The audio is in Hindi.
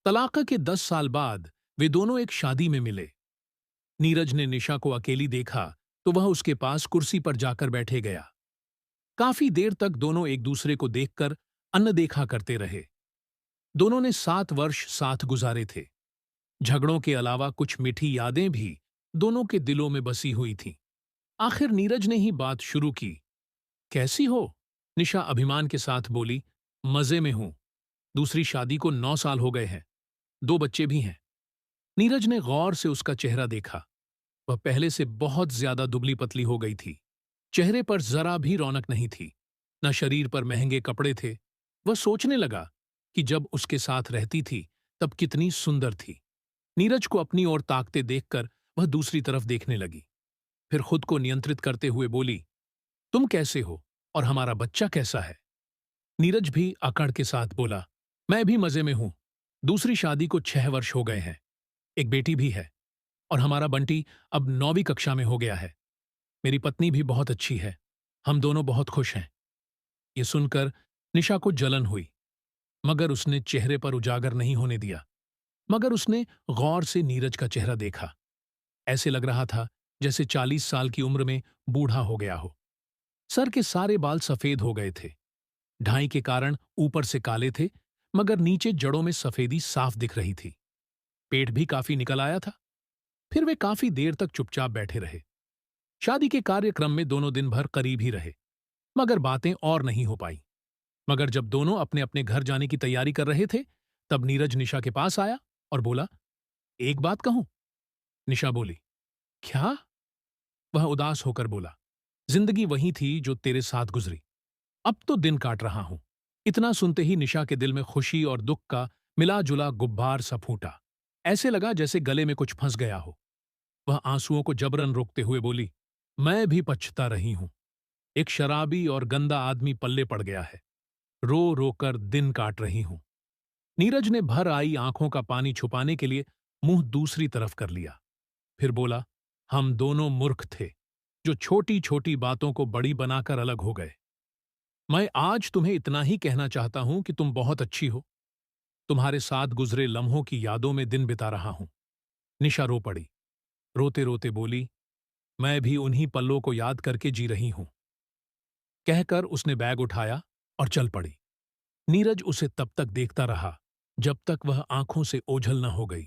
तलाक़ के 10 साल बाद वे दोनों एक शादी में मिले। नीरज ने निशा को अकेली देखा तो वह उसके पास कुर्सी पर जाकर बैठे गया। काफी देर तक दोनों एक दूसरे को देखकर अनदेखा करते रहे। दोनों ने 7 वर्ष साथ गुजारे थे। झगड़ों के अलावा कुछ मीठी यादें भी दोनों के दिलों में बसी हुई थीं। आखिर नीरज ने ही बात शुरू की। कैसी हो? निशा अभिमान के साथ बोली। मजे में हूं। दूसरी शादी को 9 साल हो गए हैं। 2 बच्चे भी हैं। नीरज ने गौर से उसका चेहरा देखा। वह पहले से बहुत ज्यादा दुबली पतली हो गई थी। चेहरे पर जरा भी रौनक नहीं थी, न शरीर पर महंगे कपड़े थे। वह सोचने लगा कि जब उसके साथ रहती थी तब कितनी सुंदर थी। नीरज को अपनी ओर ताकते देखकर वह दूसरी तरफ देखने लगी। फिर खुद को नियंत्रित करते हुए बोली, तुम कैसे हो और हमारा बच्चा कैसा है? नीरज भी अकड़ के साथ बोला, मैं भी मजे में हूं। दूसरी शादी को 6 वर्ष हो गए हैं। एक बेटी भी है और हमारा बंटी अब 9वीं कक्षा में हो गया है। मेरी पत्नी भी बहुत अच्छी है। हम दोनों बहुत खुश हैं। ये सुनकर निशा को जलन हुई, मगर उसने चेहरे पर उजागर नहीं होने दिया। मगर उसने गौर से नीरज का चेहरा देखा। ऐसे लग रहा था जैसे 40 साल की उम्र में बूढ़ा हो गया हो। सर के सारे बाल सफेद हो गए थे। ढाई के कारण ऊपर से काले थे, मगर नीचे जड़ों में सफेदी साफ दिख रही थी। पेट भी काफी निकल आया था। फिर वे काफी देर तक चुपचाप बैठे रहे। शादी के कार्यक्रम में दोनों दिन भर करीब ही रहे, मगर बातें और नहीं हो पाई। मगर जब दोनों अपने अपने घर जाने की तैयारी कर रहे थे, तब नीरज निशा के पास आया और बोला, एक बात कहूं? निशा बोली, क्या? वह उदास होकर बोला, जिंदगी वही थी जो तेरे साथ गुजरी। अब तो दिन काट रहा हूं। इतना सुनते ही निशा के दिल में खुशी और दुख का मिला जुला गुब्बार सा फूटा। ऐसे लगा जैसे गले में कुछ फंस गया हो। वह आंसुओं को जबरन रोकते हुए बोली, मैं भी पछता रही हूं। एक शराबी और गंदा आदमी पल्ले पड़ गया है। रो रो कर दिन काट रही हूं। नीरज ने भर आई आंखों का पानी छुपाने के लिए मुंह दूसरी तरफ कर लिया। फिर बोला, हम दोनों मूर्ख थे जो छोटी छोटी बातों को बड़ी बनाकर अलग हो गए। मैं आज तुम्हें इतना ही कहना चाहता हूं कि तुम बहुत अच्छी हो। तुम्हारे साथ गुजरे लम्हों की यादों में दिन बिता रहा हूं। निशा रो पड़ी। रोते रोते बोली, मैं भी उन्हीं पलों को याद करके जी रही हूं। कहकर उसने बैग उठाया और चल पड़ी। नीरज उसे तब तक देखता रहा जब तक वह आंखों से ओझल न हो गई।